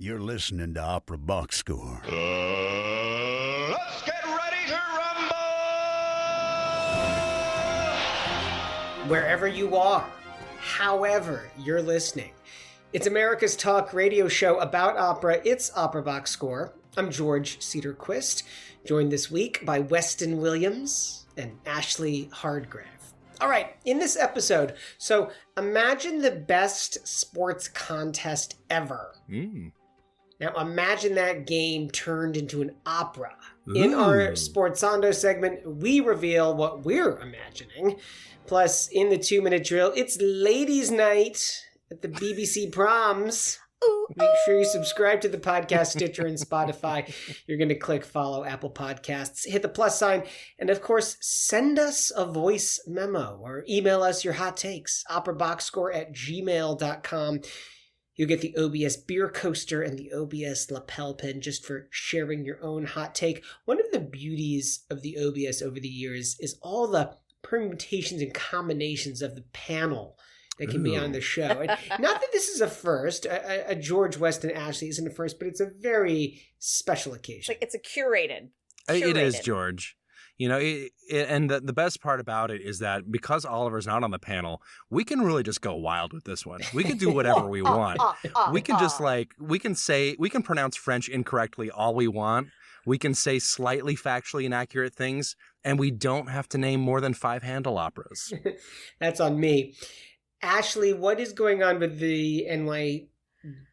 You're listening to Opera Box Score. Let's get ready to rumble! Wherever you are, however you're listening, it's America's talk radio show about opera. It's Opera Box Score. I'm George Cedarquist, joined this week by Weston Williams and Ashley Hardgrave. All right, in this episode, so imagine the best sports contest ever. Now imagine that game turned into an opera. In our Sportzando segment, we reveal what we're imagining. Plus, in the 2-minute drill, it's ladies' night at the BBC Proms. Make sure you subscribe to the podcast, Stitcher, and Spotify. You're going to click follow Apple Podcasts, hit the plus sign, and of course, send us a voice memo or email us your hot takes, operaboxscore@gmail.com. You'll get the OBS beer coaster and the OBS lapel pin just for sharing your own hot take. One of the beauties of the OBS over the years is all the permutations and combinations of the panel that can be on the show. And not that this is a first, a George, Weston, Ashley isn't a first, but it's a very special occasion. It's a curated. It is, George. You know, and the best part about it is that because Oliver's not on the panel, we can really just go wild with this one. We can do whatever we want. We can just we can pronounce French incorrectly all we want. We can say slightly factually inaccurate things, and we don't have to name more than 5 handle operas. That's on me. Ashley, what is going on with the NY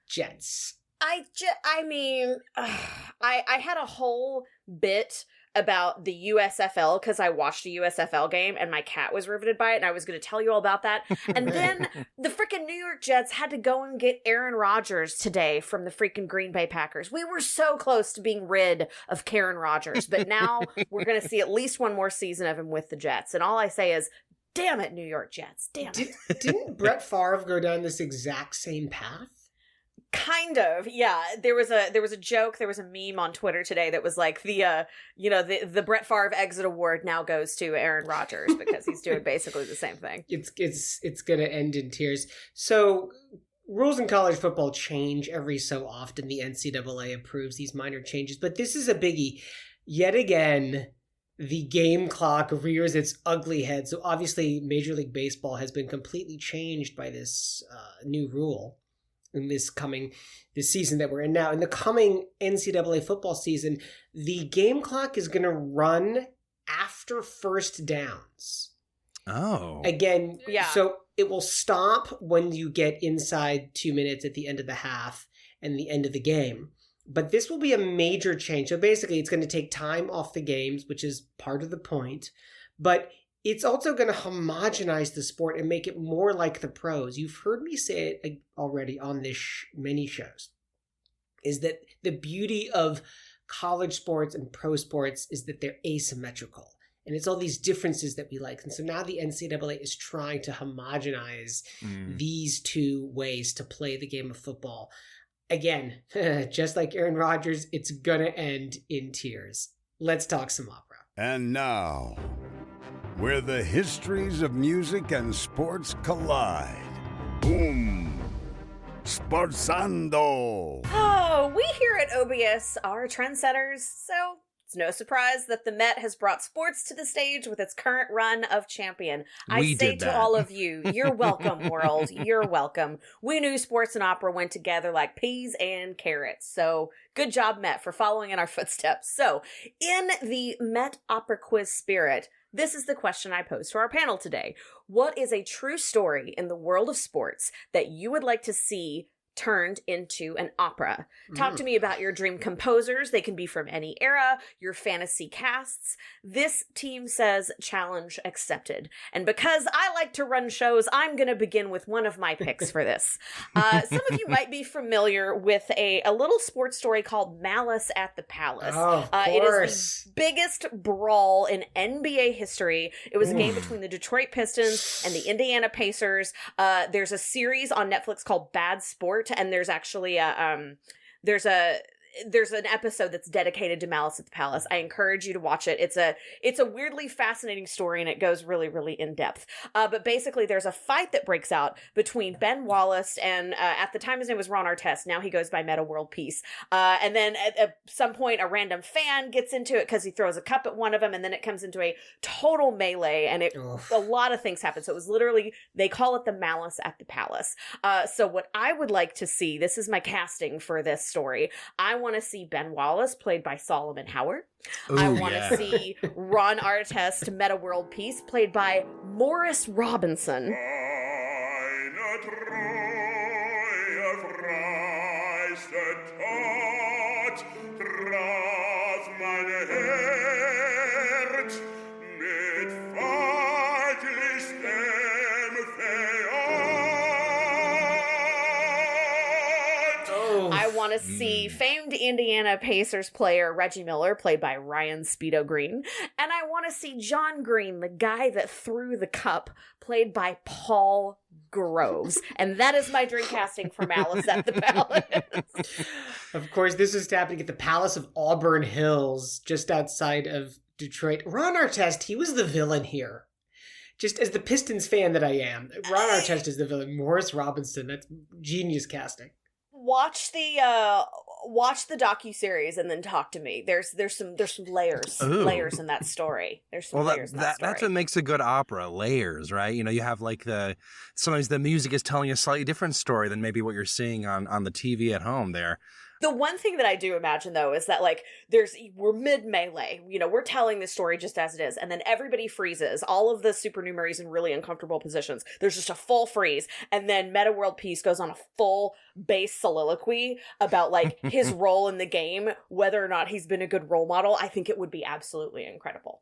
Jets? I had a whole bit about the USFL because I watched a USFL game and my cat was riveted by it, and I was going to tell you all about that. And then the freaking New York Jets had to go and get Aaron Rodgers today from the freaking Green Bay Packers. We were so close to being rid of Karen Rodgers, but now we're going to see at least one more season of him with the Jets. And all I say is, damn it, New York Jets. Damn it. Didn't Brett Favre go down this exact same path? Kind of, yeah. There was a joke, there was a meme on Twitter today that was like the Brett Favre exit award now goes to Aaron Rodgers because he's doing basically the same thing. It's going to end in tears. So rules in college football change every so often. The NCAA approves these minor changes, but this is a biggie. Yet again, the game clock rears its ugly head. So obviously Major League Baseball has been completely changed by this new rule in this season that we're in now. In the coming NCAA football season, the game clock is going to run after first downs. Oh. Again, yeah. So it will stop when you get inside 2 minutes at the end of the half and the end of the game. But this will be a major change. So basically, it's going to take time off the games, which is part of the point. But it's also going to homogenize the sport and make it more like the pros. You've heard me say it already on this many shows, is that the beauty of college sports and pro sports is that they're asymmetrical. And it's all these differences that we like. And so now the NCAA is trying to homogenize these two ways to play the game of football. Again, just like Aaron Rodgers, it's going to end in tears. Let's talk some opera. And now, where the histories of music and sports collide. Boom! Sportzando! Oh, we here at OBS are trendsetters, so it's no surprise that the Met has brought sports to the stage with its current run of champion. I say to all of you, you're welcome, world. You're welcome. We knew sports and opera went together like peas and carrots. So good job, Met, for following in our footsteps. So in the Met Opera Quiz spirit, this is the question I pose to our panel today. What is a true story in the world of sports that you would like to see turned into an opera? Talk to me about your dream composers. They can be from any era, your fantasy casts. This team says challenge accepted. And because I like to run shows, I'm going to begin with one of my picks for this. Some of you might be familiar with a little sports story called Malice at the Palace. Oh, of It course. is the biggest brawl in NBA history. It was a game between the Detroit Pistons and the Indiana Pacers. There's a series on Netflix called Bad Sport, and there's actually there's an episode that's dedicated to Malice at the Palace. I encourage you to watch it. It's a weirdly fascinating story, and it goes really, really in depth. But basically, there's a fight that breaks out between Ben Wallace and at the time his name was Ron Artest. Now he goes by Meta World Peace. And then at some point, a random fan gets into it because he throws a cup at one of them, and then it comes into a total melee, and a lot of things happen. So it was literally, they call it the Malice at the Palace. So what I would like to see, this is my casting for this story. I want to see Ben Wallace played by Solomon Howard. Ooh, I want to see Ron Artest, Meta World Peace, played by Morris Robinson. I want to see famed Indiana Pacers player Reggie Miller, played by Ryan Speedo Green. And I want to see John Green, the guy that threw the cup, played by Paul Groves. And that is my dream casting for Malice at the Palace. Of course, this is happening at the Palace of Auburn Hills, just outside of Detroit. Ron Artest, he was the villain here. Just as the Pistons fan that I am, Ron Artest is the villain. Morris Robinson, that's genius casting. Watch the docuseries and then talk to me. There's some layers in that story. There's some layers in that story. That's what makes a good opera, layers, right? You know, you have like sometimes the music is telling you a slightly different story than maybe what you're seeing on the TV at home there. The one thing that I do imagine, though, is that, like, we're mid-melee. You know, we're telling this story just as it is, and then everybody freezes. All of the supernumeraries in really uncomfortable positions. There's just a full freeze, and then Meta World Peace goes on a full base soliloquy about, like, his role in the game, whether or not he's been a good role model. I think it would be absolutely incredible.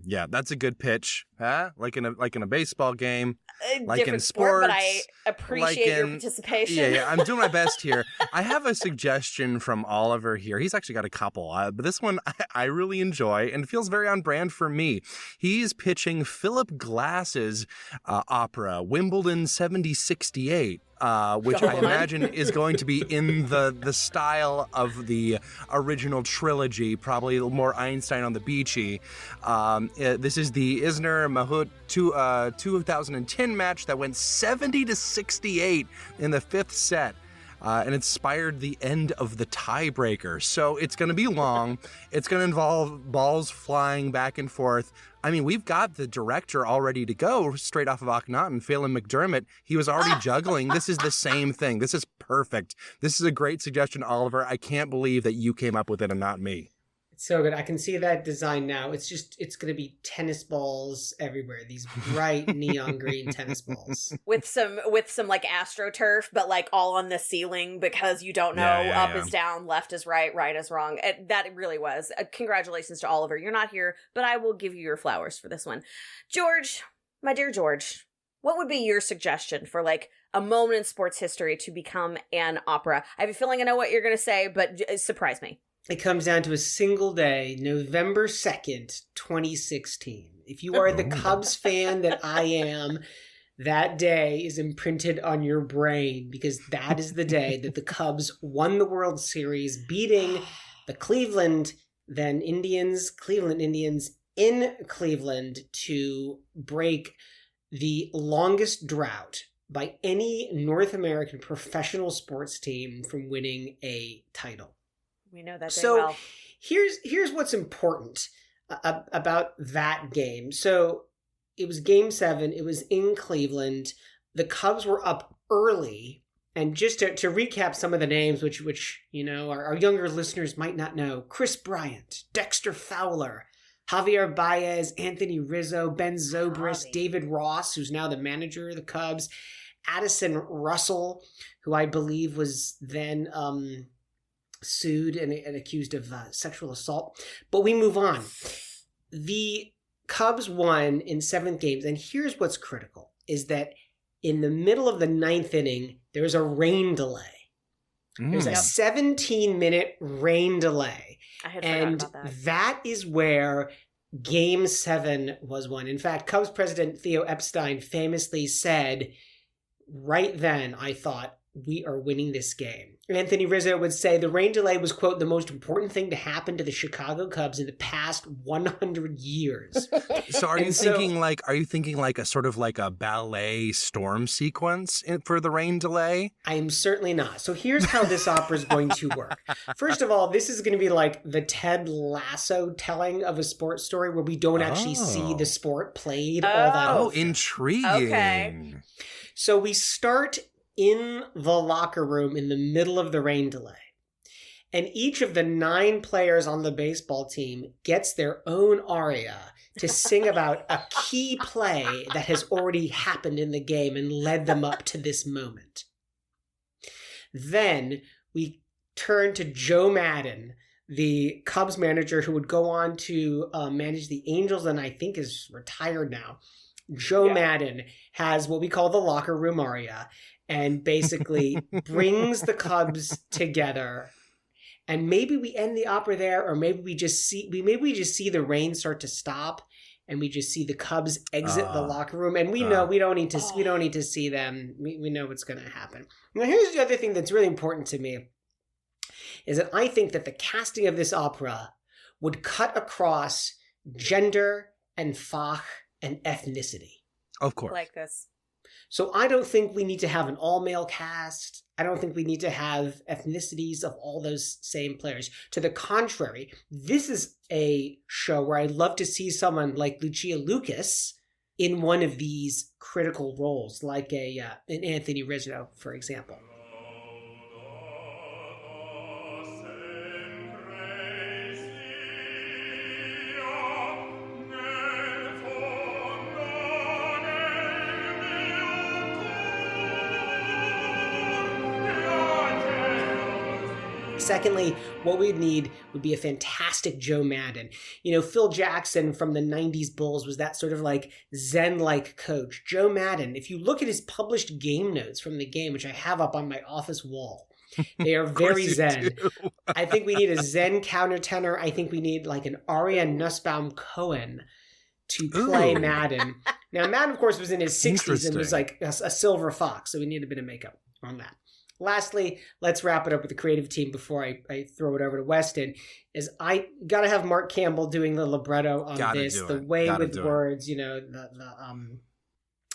Yeah, that's a good pitch, huh? Like in a baseball game, like different in sports, but I appreciate your participation. Yeah, I'm doing my best here. I have a suggestion from Oliver here. He's actually got a couple, but this one I really enjoy and feels very on brand for me. He's pitching Philip Glass's opera, Wimbledon 7068. Which I imagine is going to be in the style of the original trilogy, probably a little more Einstein on the Beachy. This is the Isner Mahut 2010 match that went 70-68 in the fifth set. And inspired the end of the tiebreaker. So it's going to be long. It's going to involve balls flying back and forth. I mean, we've got the director all ready to go straight off of Akhenaten, Phelan McDermott. He was already juggling. This is the same thing. This is perfect. This is a great suggestion, Oliver. I can't believe that you came up with it and not me. So good. I can see that design now. It's going to be tennis balls everywhere. These bright neon green tennis balls with some like AstroTurf, but like all on the ceiling because you don't know up is down, left is right, right is wrong. That really was. Congratulations to Oliver. You're not here, but I will give you your flowers for this one. George, my dear George, what would be your suggestion for like a moment in sports history to become an opera? I have a feeling I know what you're going to say, but surprise me. It comes down to a single day, November 2nd, 2016. If you are the Cubs fan that I am, that day is imprinted on your brain because that is the day that the Cubs won the World Series, beating the Cleveland Indians in Cleveland to break the longest drought by any North American professional sports team from winning a title. We know that very well. Here's what's important about that game. So it was Game 7. It was in Cleveland. The Cubs were up early. And just to recap some of the names, which you know our younger listeners might not know: Chris Bryant, Dexter Fowler, Javier Baez, Anthony Rizzo, Ben Zobrist, David Ross, who's now the manager of the Cubs, Addison Russell, who I believe was then sued and accused of sexual assault. But we move on. The Cubs won in 7 games, and here's what's critical, is that in the middle of the 9th inning, there's a rain delay. There's a 17-minute rain delay. I had forgotten about that. That is where Game 7 was won. In fact, Cubs president Theo Epstein famously said, right then, I thought, we are winning this game. Anthony Rizzo would say the rain delay was, quote, the most important thing to happen to the Chicago Cubs in the past 100 years. So are you thinking like a sort of like a ballet storm sequence for the rain delay? I am certainly not. So here's how this opera is going to work. First of all, this is going to be like the Ted Lasso telling of a sports story where we don't actually see the sport played all that often. Oh, intriguing. Okay. So we start in the locker room in the middle of the rain delay. And each of the 9 players on the baseball team gets their own aria to sing about a key play that has already happened in the game and led them up to this moment. Then we turn to Joe Madden, the Cubs manager who would go on to manage the Angels and I think is retired now. Joe Madden has what we call the locker room aria and basically brings the Cubs together. And maybe we end the opera there, or maybe we just see the rain start to stop, and we just see the Cubs exit the locker room. And we know we don't need to see them. We know what's going to happen. Now, here's the other thing that's really important to me, is that I think that the casting of this opera would cut across gender and fach and ethnicity. Of course. Like this. So I don't think we need to have an all-male cast. I don't think we need to have ethnicities of all those same players. To the contrary, this is a show where I'd love to see someone like Lucia Lucas in one of these critical roles, like an Anthony Rizzo, for example. Secondly, what we'd need would be a fantastic Joe Madden. You know, Phil Jackson from the 90s Bulls was that sort of like Zen-like coach. Joe Madden, if you look at his published game notes from the game, which I have up on my office wall, they are very Zen. I think we need a Zen countertenor. I think we need like an Aria Nussbaum Cohen to play Madden. Now, Madden, of course, was in his 60s and was like a silver fox, so we need a bit of makeup on that. Lastly, let's wrap it up with the creative team before I throw it over to Weston. Is I got to have Mark Campbell doing the libretto on this, the way with words, you know, the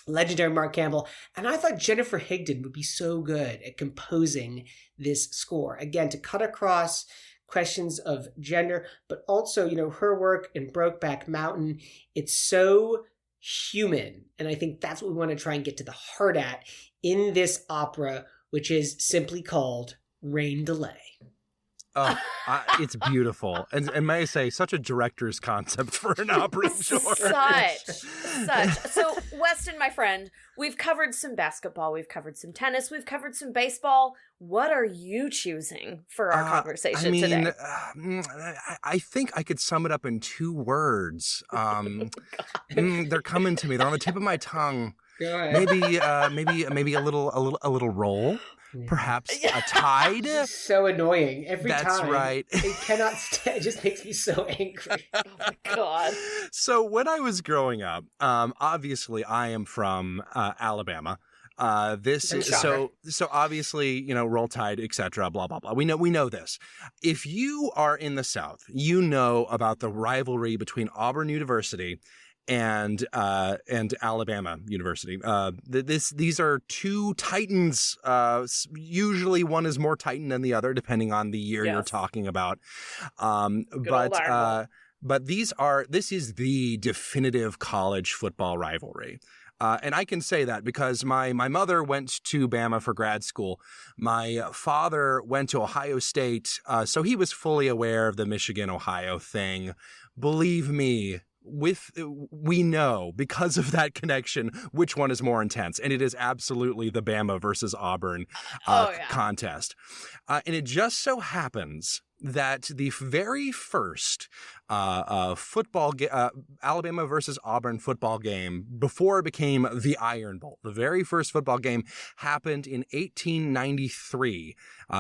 legendary Mark Campbell. And I thought Jennifer Higdon would be so good at composing this score. Again, to cut across questions of gender, but also, you know, her work in Brokeback Mountain. It's so human. And I think that's what we want to try and get to the heart at in this opera, which is simply called Rain Delay. Oh, it's beautiful. And may I say, such a director's concept for an opera, George. Such. So, Weston, my friend, we've covered some basketball, we've covered some tennis, we've covered some baseball. What are you choosing for our conversation today? I think I could sum it up in 2 words. They're coming to me. They're on the tip of my tongue. Maybe a little roll. Perhaps a tide. So annoying every time. That's right. It cannot stand. It just makes me so angry. Oh my God. So when I was growing up, obviously I am from Alabama. So obviously, you know, Roll Tide, etc. Blah blah blah. We know this. If you are in the South, you know about the rivalry between Auburn University and Alabama University. These are 2 titans. Usually one is more titan than the other, depending on the year you're talking about. But this is the definitive college football rivalry. And I can say that because my mother went to Bama for grad school. My father went to Ohio State, so he was fully aware of the Michigan-Ohio thing. Believe me, we know because of that connection which one is more intense, and it is absolutely the Bama versus Auburn contest. And it just so happens that the very first Alabama versus Auburn football game, before it became the Iron Bowl, the very first football game happened in 1893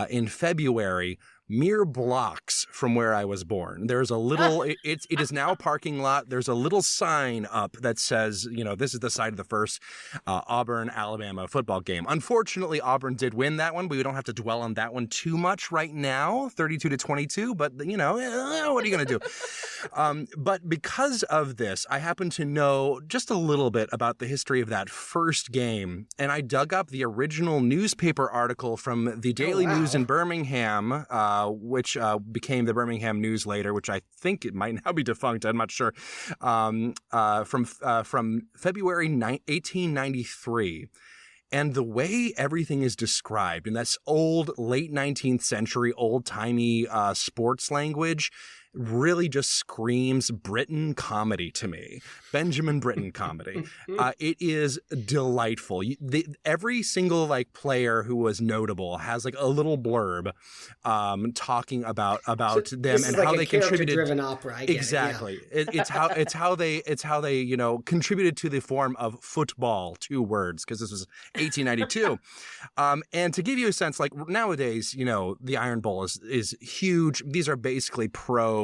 in February, mere blocks from where I was born. There's a little, it is now a parking lot. There's a little sign up that says, this is the site of the first Auburn-Alabama football game. Unfortunately, Auburn did win that one, but we don't have to dwell on that one too much right now, 32-22, but, what are you going to do? But because of this, I happen to know just a little bit about the history of that first game, and I dug up the original newspaper article from the Daily News in Birmingham, which became the Birmingham News later, which I think it might now be defunct. I'm not sure. From February 1893. And the way everything is described in this old, late 19th century, old-timey sports language really just screams Britten comedy to me. Benjamin Britten comedy. It is delightful. Every single player who was notable has a little blurb talking about them and how they contributed. Driven opera. I get exactly. It, yeah. It's how they contributed to the form of football. 2 words, because this was 1892. And to give you a sense, nowadays, the Iron Bowl is huge. These are basically pro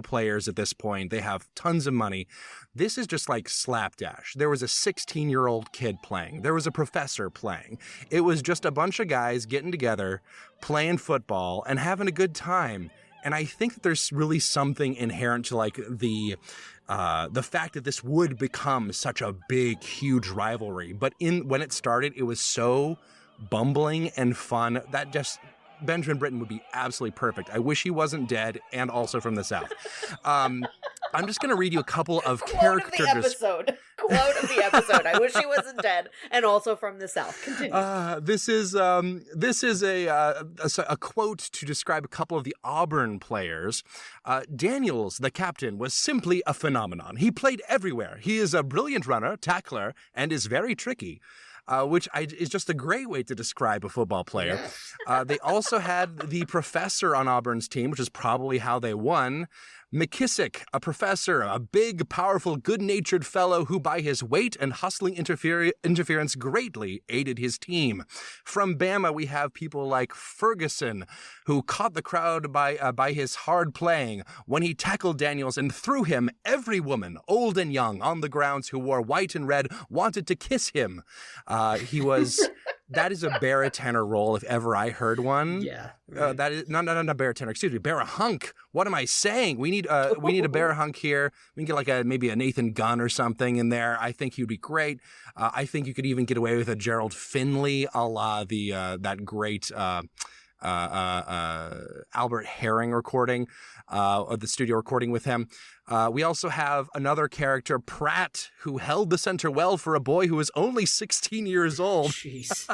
players at this point. They have tons of money. This is just slapdash. There was a 16-year-old kid playing. There was a professor playing. It was just a bunch of guys getting together, playing football, and having a good time. And I think that there's really something inherent to the fact that this would become such a big, huge rivalry. But when it started, it was so bumbling and fun that just Benjamin Britten would be absolutely perfect. I wish he wasn't dead and also from the South. I'm just going to read you a couple of character Quote of the episode. I wish he wasn't dead and also from the South. Continue. This is a quote to describe a couple of the Auburn players. Daniels, the captain, was simply a phenomenon. He played everywhere. He is a brilliant runner, tackler, and is very tricky. Which is just a great way to describe a football player. Yes. They also had the professor on Auburn's team, which is probably how they won. McKissick, a professor, a big, powerful, good-natured fellow who by his weight and hustling interference greatly aided his team. From Bama, we have people like Ferguson, who caught the crowd by his hard playing. When he tackled Daniels and threw him, every woman, old and young, on the grounds who wore white and red wanted to kiss him. That is a baritone role if ever I heard one. Yeah. Right. That is not a baritone. Excuse me, barahunk. What am I saying? We need a barahunk here. We can get maybe a Nathan Gunn or something in there. I think he'd be great. I think you could even get away with a Gerald Finley, a la that great Albert Herring recording, of the studio recording with him. We also have another character, Pratt, who held the center well for a boy who was only 16 years old. Jeez.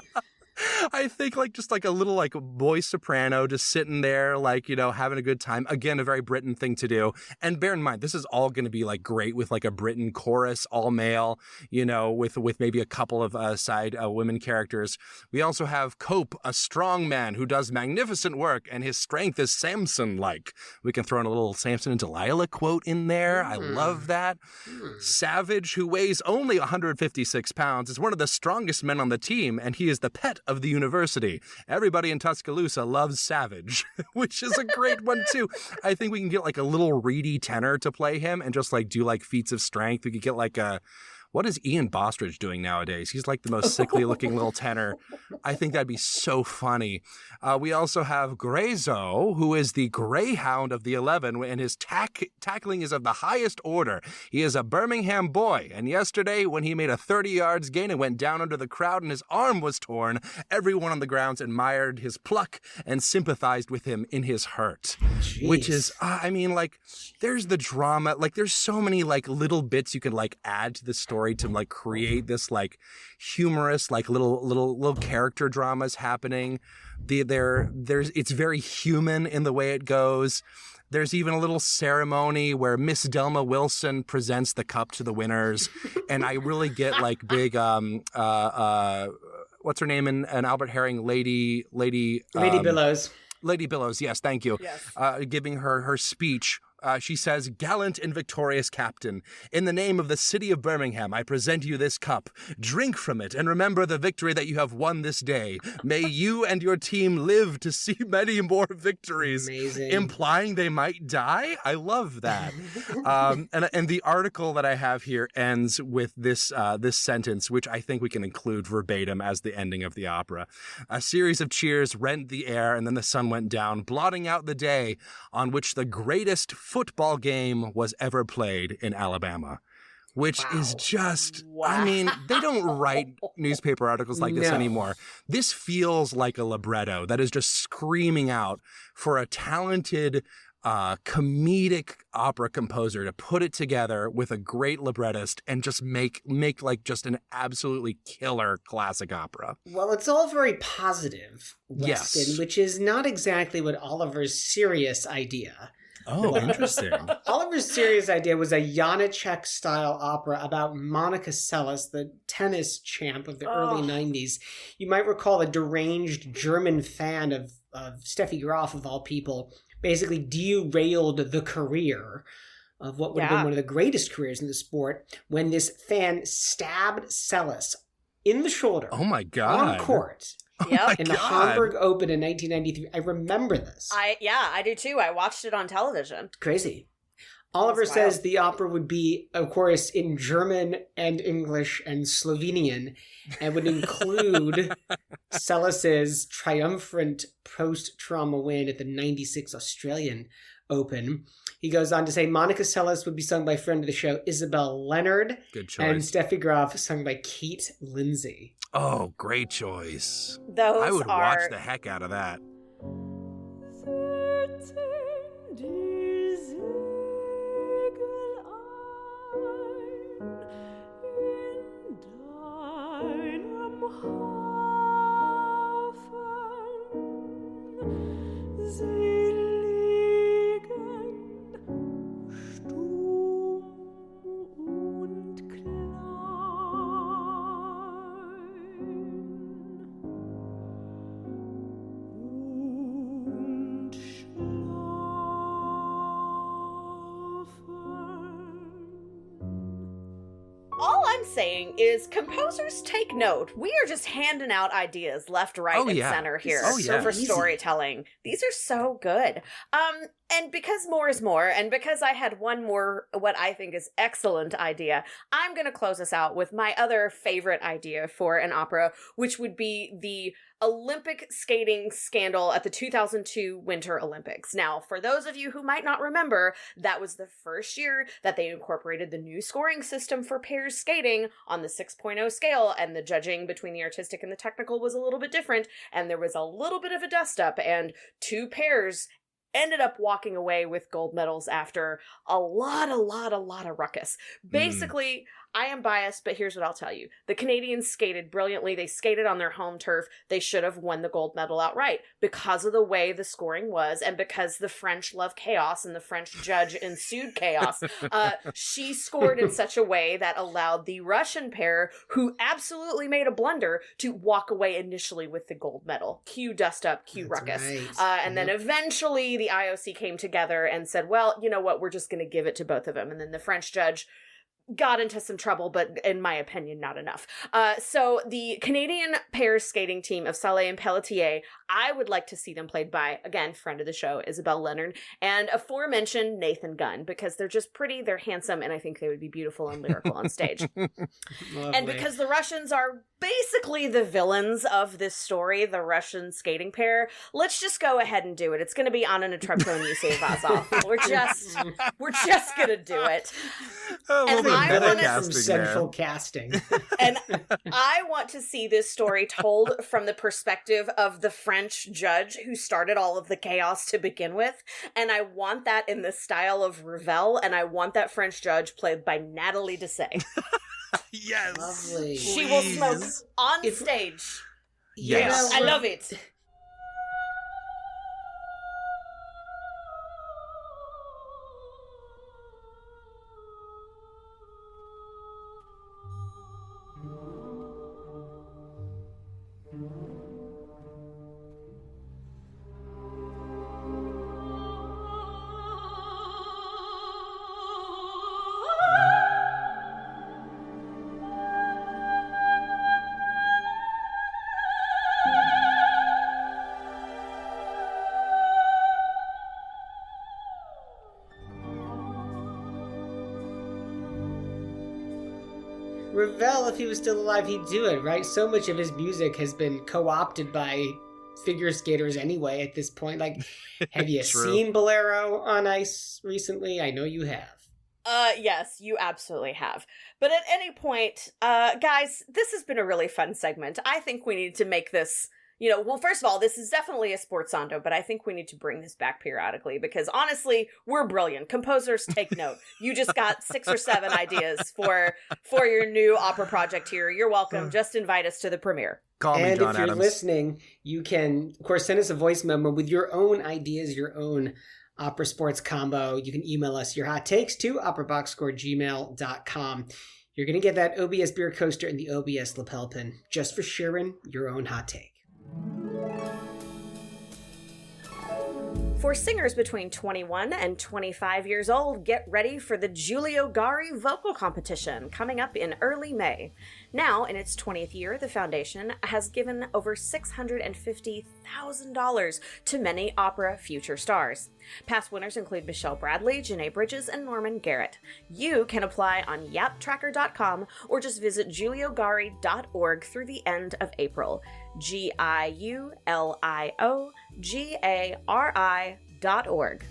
I think just a little boy soprano just sitting there having a good time. Again, a very Britten thing to do. And bear in mind, this is all going to be great with a Britten chorus, all male, with maybe a couple of side women characters. We also have Cope, a strong man who does magnificent work, and his strength is Samson-like. We can throw in a little Samson and Delilah quote in there. I love that. Savage, who weighs only 156 pounds, is one of the strongest men on the team, and he is the pet of the university. Everybody in Tuscaloosa loves Savage, which is a great one too. I think we can get a little reedy tenor to play him and just do feats of strength. We could get what is Ian Bostridge doing nowadays? He's the most sickly looking little tenor. I think that'd be so funny. We also have Grayzo, who is the greyhound of the 11, and his tackling is of the highest order. He is a Birmingham boy, and yesterday when he made a 30 yards gain and went down under the crowd and his arm was torn, everyone on the grounds admired his pluck and sympathized with him in his hurt. Jeez. Which is, there's the drama. There's so many little bits you can add to the story to create this humorous little character dramas happening. It's very human in the way it goes. There's even a little ceremony where Miss Delma Wilson presents the cup to the winners, and I really get big what's her name in Albert Herring, Lady Billows. Lady Billows, yes, thank you. Yes. Giving her speech She says, "Gallant and victorious captain, in the name of the city of Birmingham, I present you this cup. Drink from it and remember the victory that you have won this day. May you and your team live to see many more victories." Amazing. Implying they might die? I love that. And the article that I have here ends with this sentence, which I think we can include verbatim as the ending of the opera. "A series of cheers rent the air, and then the sun went down, blotting out the day on which the greatest football game was ever played in Alabama." Which is just, I mean, they don't write newspaper articles like this anymore. This feels like a libretto that is just screaming out for a talented comedic opera composer to put it together with a great librettist and just make like just an absolutely killer classic opera. Well, it's all very positive, Weston, Yes. which is not exactly what Oliver's serious idea. Oh, interesting. Oliver's serious idea was a Janacek-style opera about Monica Seles, the tennis champ of the early 90s. You might recall a deranged German fan of Steffi Graf, of all people, basically derailed the career of what would have been one of the greatest careers in the sport when this fan stabbed Seles in the shoulder. Oh, my God. On court. Yep. In the Hamburg Open in 1993. I remember this. I do too. I watched it on television. Crazy. Oliver says the opera would be, of course, in German and English and Slovenian, and would include Seles's triumphant post-trauma win at the 96 Australian Open. He goes on to say Monica Seles would be sung by friend of the show Isabel Leonard. Good choice. And Steffi Graf sung by Kate Lindsay. Oh, great choice. Those I would watch the heck out of that. Saying is composers take note. We are just handing out ideas left, right, and center here for storytelling. These are so good. And because more is more, and because I had one more, what I think is excellent idea, I'm going to close us out with my other favorite idea for an opera, which would be the Olympic skating scandal at the 2002 Winter Olympics. Now, for those of you who might not remember, that was the first year that they incorporated the new scoring system for pairs skating on the 6.0 scale, and the judging between the artistic and the technical was a little bit different, and there was a little bit of a dust-up, and two pairs ended up walking away with gold medals after a lot of ruckus. Basically, I am biased, but here's what I'll tell you. The Canadians skated brilliantly. They skated on their home turf. They should have won the gold medal outright because of the way the scoring was and because the French love chaos and the French judge ensued chaos. She scored in such a way that allowed the Russian pair, who absolutely made a blunder, to walk away initially with the gold medal. Cue dust up, cue ruckus. Right. And then eventually the IOC came together and said, well, you know what, we're just going to give it to both of them. And then the French judge got into some trouble, but in my opinion, not enough. So the Canadian pairs skating team of Salé and Pelletier, I would like to see them played by, again, friend of the show, Isabel Leonard, and aforementioned Nathan Gunn, because they're just pretty, they're handsome, and I think they would be beautiful and lyrical on stage. And because the Russians are basically the villains of this story, the Russian skating pair, let's just go ahead and do it. It's going to be Anna Netrebko and Yusei Vazov. We're just going to do it. And I want some central casting. And I want to see this story told from the perspective of the French judge who started all of the chaos to begin with. And I want that in the style of Ravel, and I want that French judge played by Natalie Dessay. Yes. Lovely. She will smoke on stage. Yes. I love it. Ravel, if he was still alive, he'd do it, right? So much of his music has been co-opted by figure skaters anyway at this point. Like, have you seen Bolero on ice recently? I know you have. Yes, you absolutely have. But at any point, guys, this has been a really fun segment. I think we need to make this, well, first of all, this is definitely a Sportzando, but I think we need to bring this back periodically because honestly, we're brilliant. Composers, take note. You just got 6 or 7 ideas for your new opera project here. You're welcome. Just invite us to the premiere. Call me, John if you're Adams. listening, you can, of course, send us a voice memo with your own ideas, your own opera sports combo. You can email us your hot takes to operaboxscore@gmail.com. You're going to get that OBS beer coaster and the OBS lapel pin just for sharing your own hot take. For singers between 21 and 25 years old, get ready for the Giulio Gari vocal competition coming up in early May. Now, in its 20th year, the foundation has given over $650,000 to many opera future stars. Past winners include Michelle Bradley, Janae Bridges, and Norman Garrett. You can apply on yaptracker.com or just visit giuliogari.org through the end of April. GIULIOGARI.org.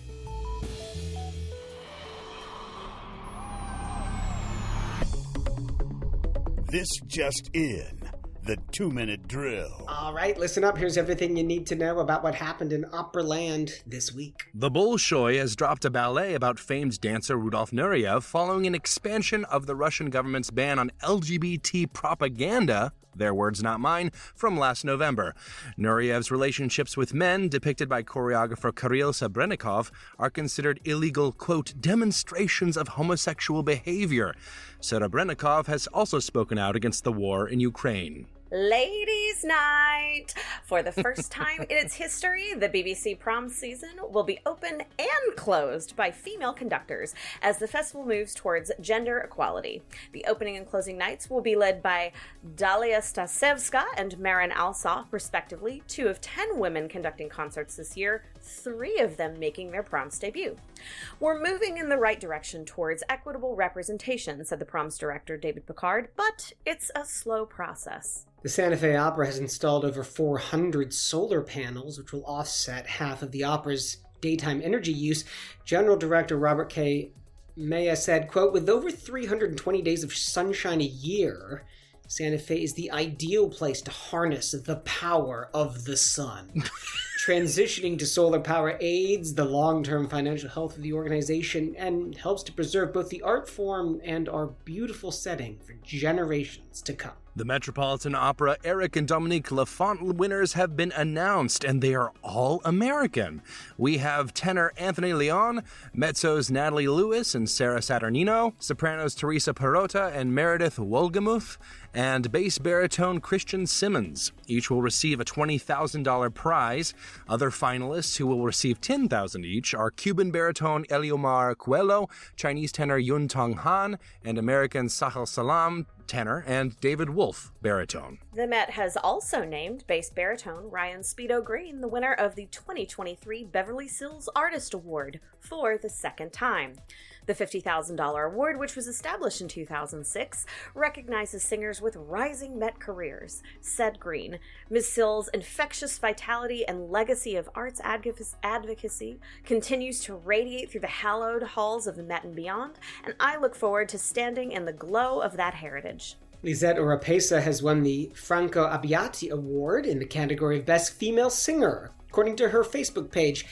This just in. The 2-minute drill. All right, listen up. Here's everything you need to know about what happened in Operaland this week. The Bolshoi has dropped a ballet about famed dancer Rudolf Nureyev following an expansion of the Russian government's ban on LGBT propaganda, their words not mine, from last November. Nureyev's relationships with men, depicted by choreographer Kirill Sabrennikov, are considered illegal, quote, demonstrations of homosexual behavior. Sabrennikov has also spoken out against the war in Ukraine. Ladies' Night! For the first time in its history, the BBC prom season will be open and closed by female conductors as the festival moves towards gender equality. The opening and closing nights will be led by Dalia Stasevska and Marin Alsop, respectively, 2 of 10 women conducting concerts this year, 3 of them making their prom's debut. We're moving in the right direction towards equitable representation, said the prom's director, David Picard, but it's a slow process. The Santa Fe Opera has installed over 400 solar panels, which will offset half of the opera's daytime energy use. General Director Robert K. Maya said, quote, with over 320 days of sunshine a year, Santa Fe is the ideal place to harness the power of the sun. Transitioning to solar power aids the long-term financial health of the organization and helps to preserve both the art form and our beautiful setting for generations to come. The Metropolitan Opera Eric and Dominique Lafont winners have been announced, and they are all American. We have tenor Anthony Leon, mezzos Natalie Lewis and Sarah Saturnino, sopranos Teresa Perota and Meredith Wolgamuth, and bass baritone Christian Simmons. Each will receive a $20,000 prize. Other finalists who will receive $10,000 each are Cuban baritone Eliomar Coelho, Chinese tenor Yun Tong Han, and American Sahel Salam tenor, and David Wolf, baritone. The Met has also named bass baritone Ryan Speedo Green the winner of the 2023 Beverly Sills Artist Award for the second time. The $50,000 award, which was established in 2006, recognizes singers with rising Met careers, said Green. Ms. Sills' infectious vitality and legacy of arts advocacy continues to radiate through the hallowed halls of the Met and beyond, and I look forward to standing in the glow of that heritage. Lisette Oropesa has won the Franco Abbiati Award in the category of Best Female Singer, according to her Facebook page.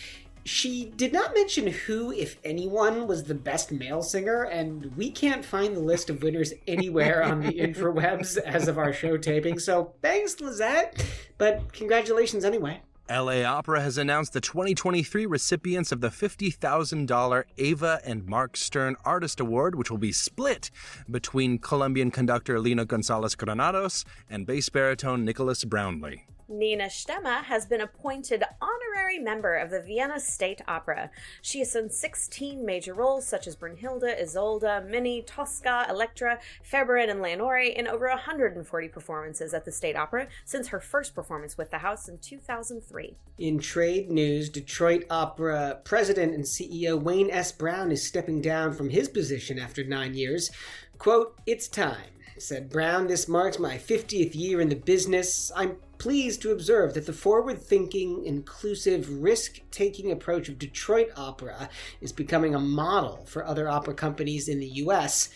She did not mention who, if anyone, was the best male singer, and we can't find the list of winners anywhere on the interwebs as of our show taping, so thanks, Lisette, but congratulations anyway. LA Opera has announced the 2023 recipients of the $50,000 Ava and Mark Stern Artist Award, which will be split between Colombian conductor Lina Gonzalez Granados and bass baritone Nicholas Brownlee. Nina Stemme has been appointed honorary member of the Vienna State Opera. She has done 16 major roles such as Brunhilde, Isolde, Minnie, Tosca, Electra, Febrin, and Leonore in over 140 performances at the State Opera since her first performance with the house in 2003. In trade news, Detroit Opera president and CEO Wayne S. Brown is stepping down from his position after 9 years. Quote, it's time. Said Brown, this marks my 50th year in the business. I'm pleased to observe that the forward-thinking, inclusive, risk-taking approach of Detroit Opera is becoming a model for other opera companies in the U.S.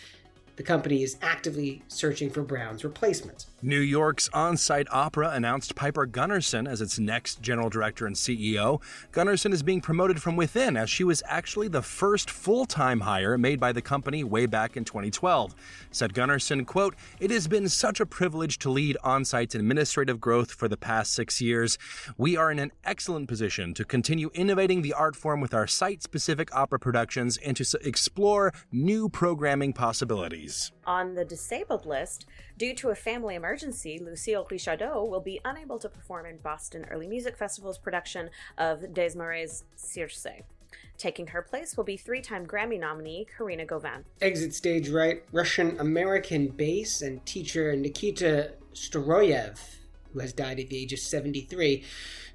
The company is actively searching for Brown's replacement. New York's On-Site Opera announced Piper Gunnarsson as its next general director and CEO. Gunnarsson is being promoted from within, as she was actually the first full-time hire made by the company way back in 2012. Said Gunnarsson, quote, "It has been such a privilege to lead On-Site's administrative growth for the past 6 years. We are in an excellent position to continue innovating the art form with our site-specific opera productions and to explore new programming possibilities." On the disabled list, due to a family emergency, Lucille Richardot will be unable to perform in Boston Early Music Festival's production of Desmarais' Circe. Taking her place will be 3-time Grammy nominee Karina Gauvin. Exit stage right, Russian-American bass and teacher Nikita Storoyev, who has died at the age of 73.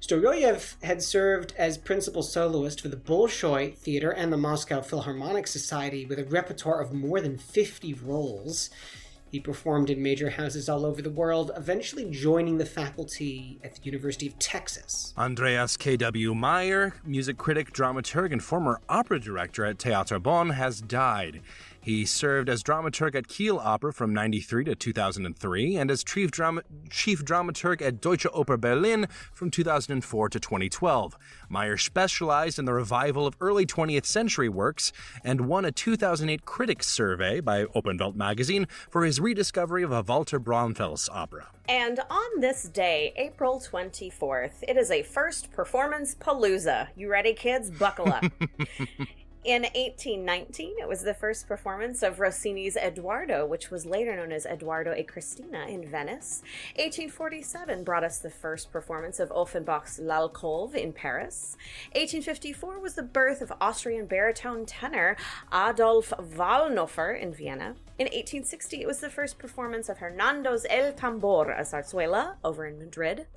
Storoyev had served as principal soloist for the Bolshoi Theater and the Moscow Philharmonic Society with a repertoire of more than 50 roles. He performed in major houses all over the world, eventually joining the faculty at the University of Texas. Andreas K.W. Meyer, music critic, dramaturg, and former opera director at Theater Bonn, has died. He served as dramaturg at Kiel Opera from 1993 to 2003 and as chief dramaturg at Deutsche Oper Berlin from 2004 to 2012. Meyer specialized in the revival of early 20th century works and won a 2008 Critics Survey by Open Welt magazine for his rediscovery of a Walter Braunfels opera. And on this day, April 24th, it is a first performance palooza. You ready, kids? Buckle up. In 1819, it was the first performance of Rossini's Edoardo, which was later known as Edoardo e Cristina in Venice. 1847 brought us the first performance of Offenbach's L'Alcove in Paris. 1854 was the birth of Austrian baritone tenor Adolf Wallnofer in Vienna. In 1860, it was the first performance of Hernando's El Tambor, a zarzuela, over in Madrid.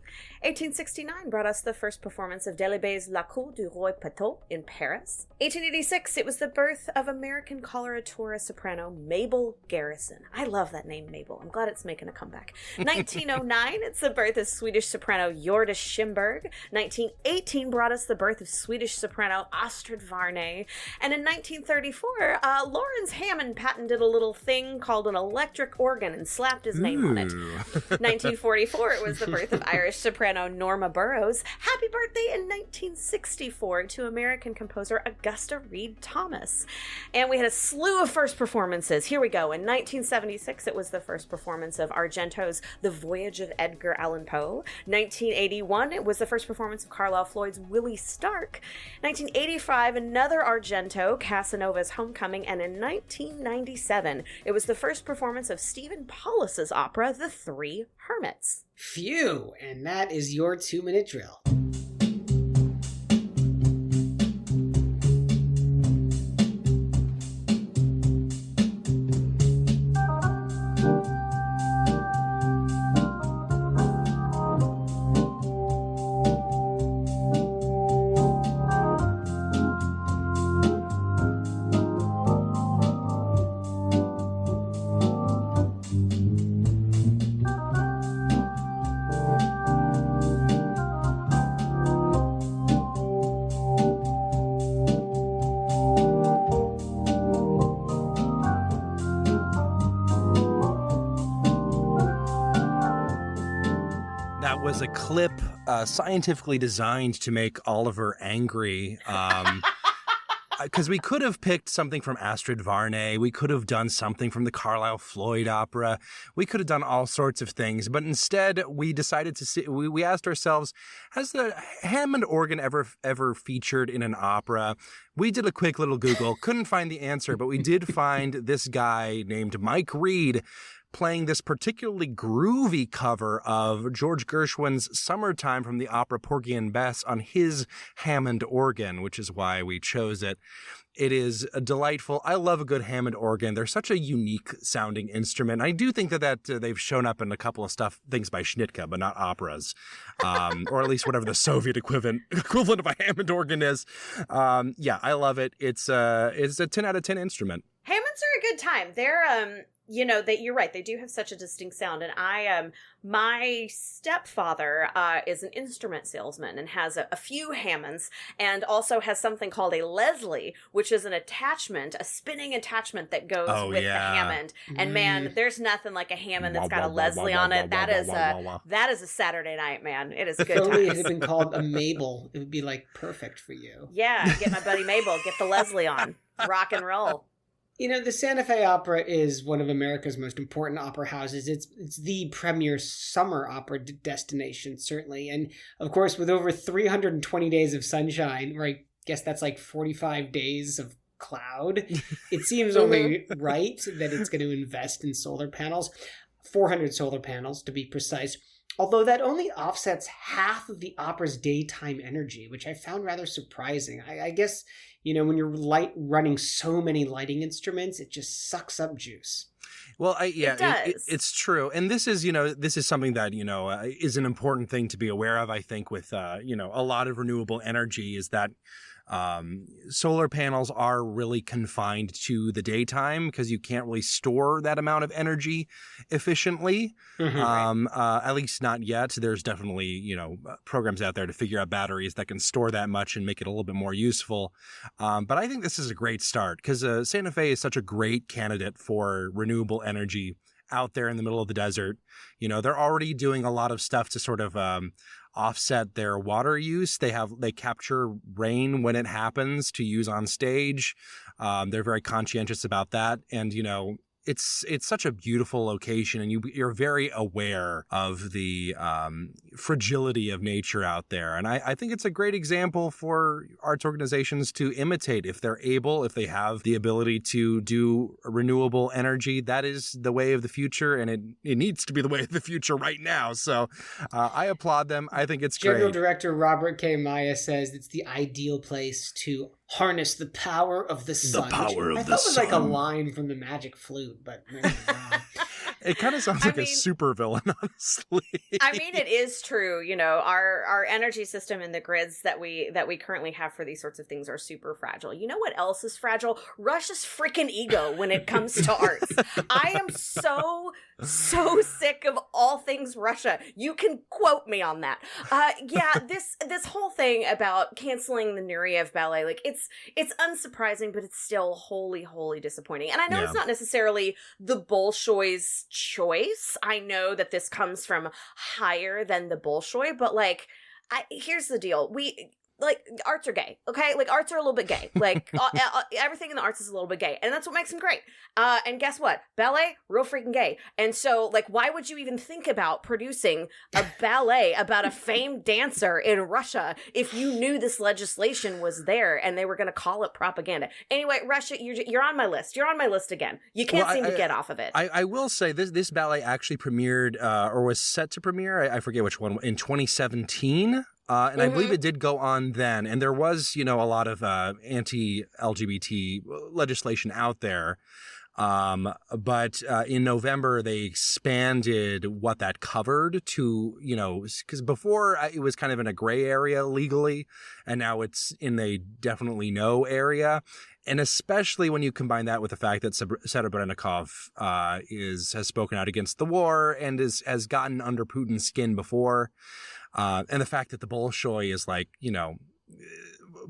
1869 brought us the first performance of Delibes' La Cour du Roi Pateau in Paris. 1886, it was the birth of American coloratura soprano Mabel Garrison. I love that name, Mabel. I'm glad it's making a comeback. 1909, it's the birth of Swedish soprano Hjördis Schimberg. 1918 brought us the birth of Swedish soprano Astrid Varney. And in 1934, Lawrence Hammond patented a little thing called an electric organ and slapped his name on it. 1944, it was the birth of Irish soprano Norma Burroughs. Happy birthday in 1964 to American composer Augusta Reed Thomas. And we had a slew of first performances. Here we go. In 1976, it was the first performance of Argento's The Voyage of Edgar Allan Poe. 1981, it was the first performance of Carlisle Floyd's Willie Stark. 1985, another Argento, Casanova's Homecoming. And in 1997, it was the first performance of Stephen Paulus's opera, The Three Hermits. Phew, and that is your 2-minute drill. Was a clip scientifically designed to make Oliver angry. Because we could have picked something from Astrid Varney. We could have done something from the Carlisle Floyd opera. We could have done all sorts of things. But instead, we decided to see, we asked ourselves, has the Hammond organ ever featured in an opera? We did a quick little Google, couldn't find the answer, but we did find this guy named Mike Reed playing this particularly groovy cover of George Gershwin's Summertime from the opera Porgy and Bess on his Hammond organ, which is why we chose it. It is a delightful. I love a good Hammond organ. They're such a unique sounding instrument. I do think that they've shown up in a couple of things by Schnittke, but not operas, or at least whatever the Soviet equivalent of a Hammond organ is. Yeah, I love it. It's a 10 out of 10 instrument. Hammonds are a good time. They're you're right. They do have such a distinct sound. And my stepfather is an instrument salesman and has a few Hammonds, and also has something called a Leslie, which is an attachment, a spinning attachment that goes with the Hammond. And man, there's nothing like a Hammond that's got a Leslie on it. That is a Saturday night, man. It is good. If only it had been called a Mabel, it would be like perfect for you. Yeah, get my buddy Mabel, get the Leslie on, rock and roll. The Santa Fe Opera is one of America's most important opera houses. It's the premier summer opera destination, certainly. And, of course, with over 320 days of sunshine, or I guess that's like 45 days of cloud, it seems only right that it's going to invest in solar panels, 400 solar panels to be precise. Although that only offsets half of the opera's daytime energy, which I found rather surprising. I guess, when you're running so many lighting instruments, it just sucks up juice. Well, it's true. And this is something that, is an important thing to be aware of, I think, with, a lot of renewable energy, is that solar panels are really confined to the daytime because you can't really store that amount of energy efficiently. At least not yet. There's definitely, programs out there to figure out batteries that can store that much and make it a little bit more useful. But I think this is a great start because Santa Fe is such a great candidate for renewable energy out there in the middle of the desert. They're already doing a lot of stuff to sort of offset their water use. They capture rain when it happens to use on stage. They're very conscientious about that. And, it's such a beautiful location, and you're very aware of the fragility of nature out there. And I think it's a great example for arts organizations to imitate if they're able, if they have the ability to do renewable energy. That is the way of the future, and it needs to be the way of the future right now. So I applaud them. I think it's great. General Director Robert K. Maya says it's the ideal place to harness the power of the sun. I thought it was like a line from the Magic Flute, but it kind of sounds like a supervillain, honestly. I mean, it is true. Our energy system and the grids that we currently have for these sorts of things are super fragile. You know what else is fragile? Russia's freaking ego when it comes to arts. I am so sick of all things Russia. You can quote me on that. This whole thing about canceling the Nureyev ballet, like it's unsurprising, but it's still wholly disappointing. And I know it's not necessarily the Bolshoi's choice. I know that this comes from higher than the Bolshoi, but here's the deal. Arts are gay, okay? Arts are a little bit gay. Everything in the arts is a little bit gay, and that's what makes them great. And guess what? Ballet, real freaking gay. And so, why would you even think about producing a ballet about a famed dancer in Russia if you knew this legislation was there and they were going to call it propaganda? Anyway, Russia, you're on my list. You're on my list again. You can't seem to get off of it. I will say this ballet actually premiered, or was set to premiere, I forget which one, in 2017. And I believe it did go on then. And there was, a lot of anti-LGBT legislation out there. But in November, they expanded what that covered to, because before it was kind of in a gray area legally, and now it's in a definitely no area. And especially when you combine that with the fact that Serebrennikov has spoken out against the war and has gotten under Putin's skin before. And the fact that the Bolshoi is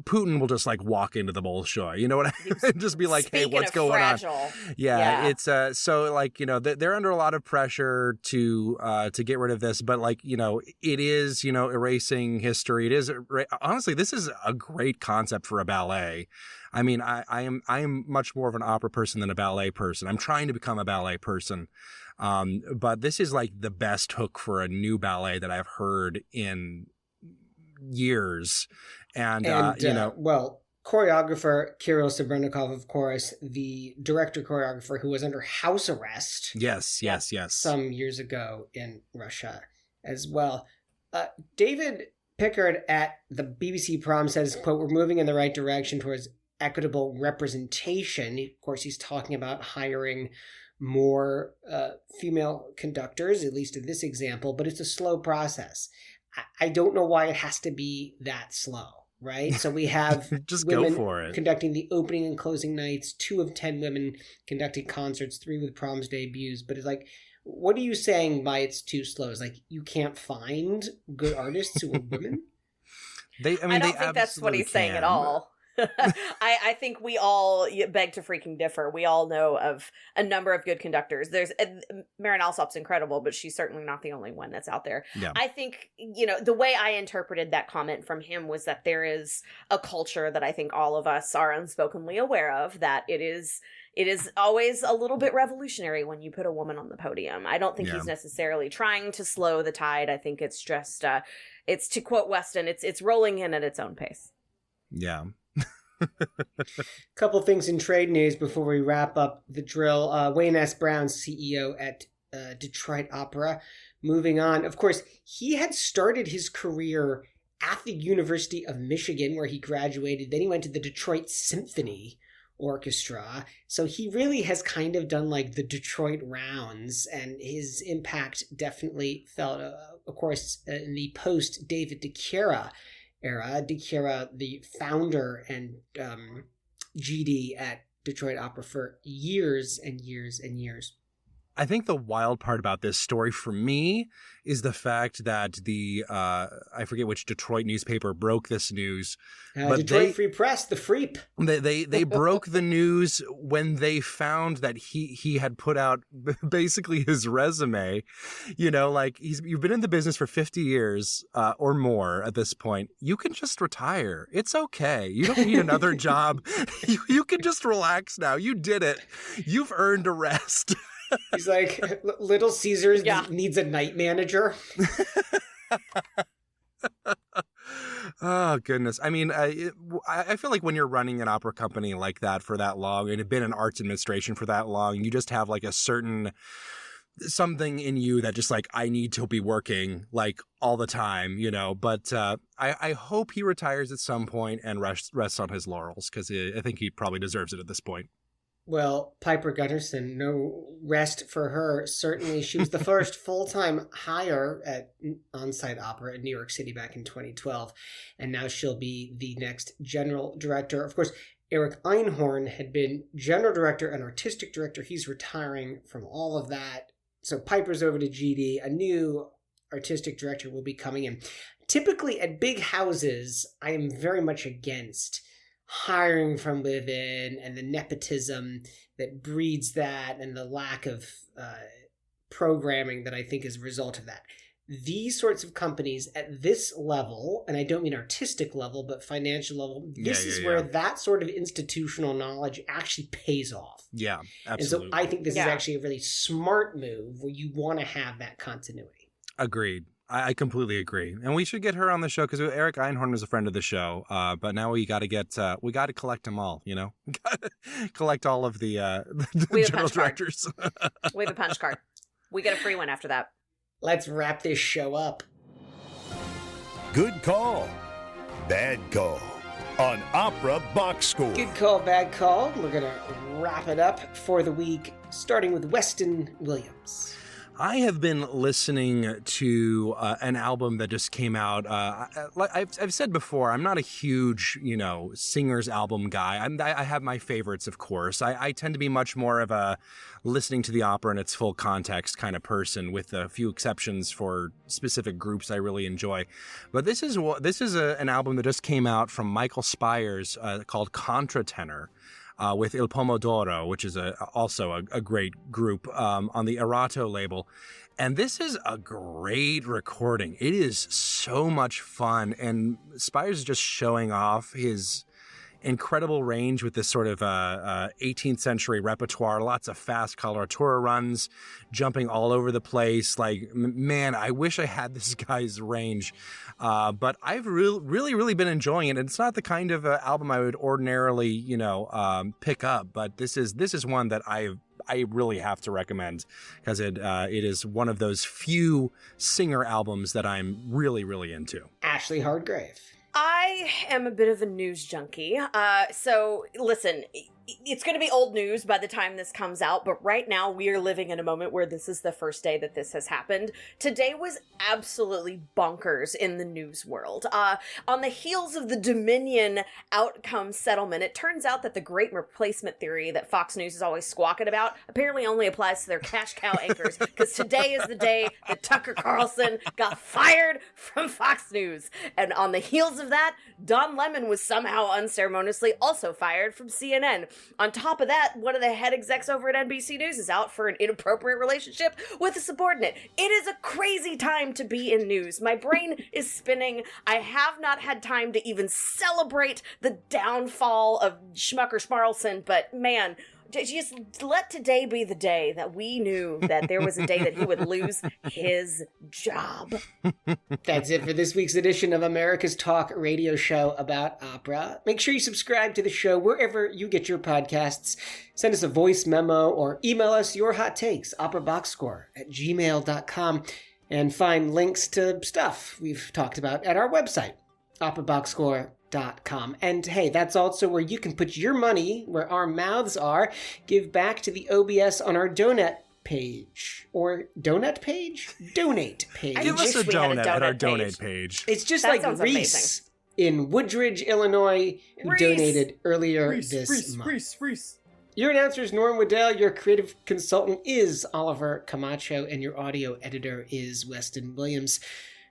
Putin will just walk into the Bolshoi, you know what I mean? Just be like, hey, what's going fragile. On? Yeah. It's so they're under a lot of pressure to get rid of this, but it is, erasing history. It is honestly, this is a great concept for a ballet. I mean, I am much more of an opera person than a ballet person. I'm trying to become a ballet person. But this is the best hook for a new ballet that I've heard in years. And choreographer Kirill Sabrennikov, of course, the director choreographer who was under house arrest. Yes. Some years ago in Russia as well. David Pickard at the BBC Prom says, quote, "We're moving in the right direction towards equitable representation." Of course, he's talking about hiring more female conductors, at least in this example, but it's a slow process. I don't know why it has to be that slow. right? So we have just women go for it. conducting the opening and closing nights, 2 of 10 women conducting concerts, 3 with proms debuts. But it's like, what are you saying by it's too slow? It's like you can't find good artists who are women? I don't think that's what he's saying at all. I think we all beg to freaking differ. We all know of a number of good conductors. There's Marin Alsop's incredible, but she's certainly not the only one that's out there. Yeah. I think, the way I interpreted that comment from him was that there is a culture that I think all of us are unspokenly aware of, that it is always a little bit revolutionary when you put a woman on the podium. I don't think he's necessarily trying to slow the tide. I think it's just, it's, to quote Weston, it's rolling in at its own pace. Yeah. Couple things in trade news before we wrap up the drill. Wayne S. Brown, CEO at Detroit Opera, moving on. Of course, he had started his career at the University of Michigan, where he graduated. Then he went to the Detroit Symphony Orchestra. So he really has kind of done like the Detroit rounds, and his impact definitely felt, of course, in the post-David DiChiara era. DiChiara, the founder and GD at Detroit Opera for years and years and years. I think the wild part about this story for me is the fact that the I forget which Detroit newspaper broke this news, but Detroit Free Press, the Freep. They broke the news when they found that he had put out basically his resume. Like you've been in the business for 50 years or more at this point. You can just retire. It's okay. You don't need another job. You can just relax now. You did it. You've earned a rest. He's like, Little Caesars needs a night manager. Oh, goodness. I mean, I feel like when you're running an opera company like that for that long and have been in arts administration for that long, you just have like a certain something in you that just like, I need to be working like all the time, But I hope he retires at some point and rests on his laurels, because I think he probably deserves it at this point. Well, Piper Gunnarsson, no rest for her. Certainly, she was the first full-time hire at On-Site Opera in New York City back in 2012, and now she'll be the next general director. Of course, Eric Einhorn had been general director and artistic director. He's retiring from all of that. So Piper's over to GD. A new artistic director will be coming in. Typically, at big houses, I am very much against hiring from within and the nepotism that breeds that, and the lack of programming that I think is a result of that. These sorts of companies at this level, and I don't mean artistic level, but financial level, this is where that sort of institutional knowledge actually pays off. Yeah, absolutely. And so I think this is actually a really smart move where you want to have that continuity. Agreed. I completely agree. And we should get her on the show, because Eric Einhorn is a friend of the show. But now we got to collect them all, collect all of the general directors. We have a punch card. We get a free one after that. Let's wrap this show up. Good call. Bad call on Opera Box Score. Good call, bad call. We're going to wrap it up for the week, starting with Weston Williams. I have been listening to an album that just came out. I've said before, I'm not a huge, singer's album guy. I have my favorites, of course. I tend to be much more of a listening to the opera in its full context kind of person, with a few exceptions for specific groups I really enjoy. But this is an album that just came out from Michael Spires called Contratenor. With Il Pomodoro, which is also a great group on the Erato label. And this is a great recording. It is so much fun. And Spires is just showing off his incredible range with this sort of 18th century repertoire, lots of fast coloratura runs, jumping all over the place. Like, man, I wish I had this guy's range. But I've really been enjoying it. And it's not the kind of album I would ordinarily, pick up. But this is one that I really have to recommend, because it is one of those few singer albums that I'm really into. Ashley Hardgrave. I am a bit of a news junkie. So listen, it's going to be old news by the time this comes out, but right now we are living in a moment where this is the first day that this has happened. Today was absolutely bonkers in the news world. On the heels of the Dominion outcome settlement, it turns out that the great replacement theory that Fox News is always squawking about apparently only applies to their cash cow anchors, because today is the day that Tucker Carlson got fired from Fox News. And on the heels of that, Don Lemon was somehow unceremoniously also fired from CNN. On top of that, one of the head execs over at NBC News is out for an inappropriate relationship with a subordinate. It is a crazy time to be in news. My brain is spinning. I have not had time to even celebrate the downfall of Schmucker Schmarlson, but man, just let today be the day that we knew that there was a day that he would lose his job. That's it for this week's edition of America's Talk radio show about opera. Make sure you subscribe to the show wherever you get your podcasts. Send us a voice memo or email us your hot takes, operaboxscore@gmail.com, and find links to stuff we've talked about at our website, operaboxscore.com. And hey, that's also where you can put your money where our mouths are. Give back to the OBS on our donate page. Or donut page? Donate page. Give us a donut at our donate page. It's just like Reese in Woodridge, Illinois, who donated earlier this month. Reese. Your announcer is Norm Waddell. Your creative consultant is Oliver Camacho. And your audio editor is Weston Williams.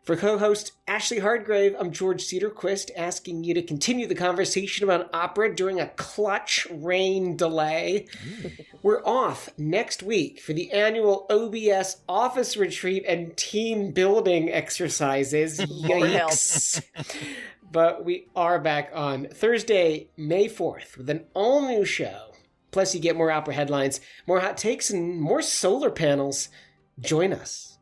For co-host Ashley Hardgrave, I'm George Cedarquist, asking you to continue the conversation about opera during a clutch rain delay. We're off next week for the annual OBS office retreat and team building exercises. Yikes. But we are back on Thursday, May 4th, with an all-new show. Plus, you get more opera headlines, more hot takes, and more solar panels. Join us.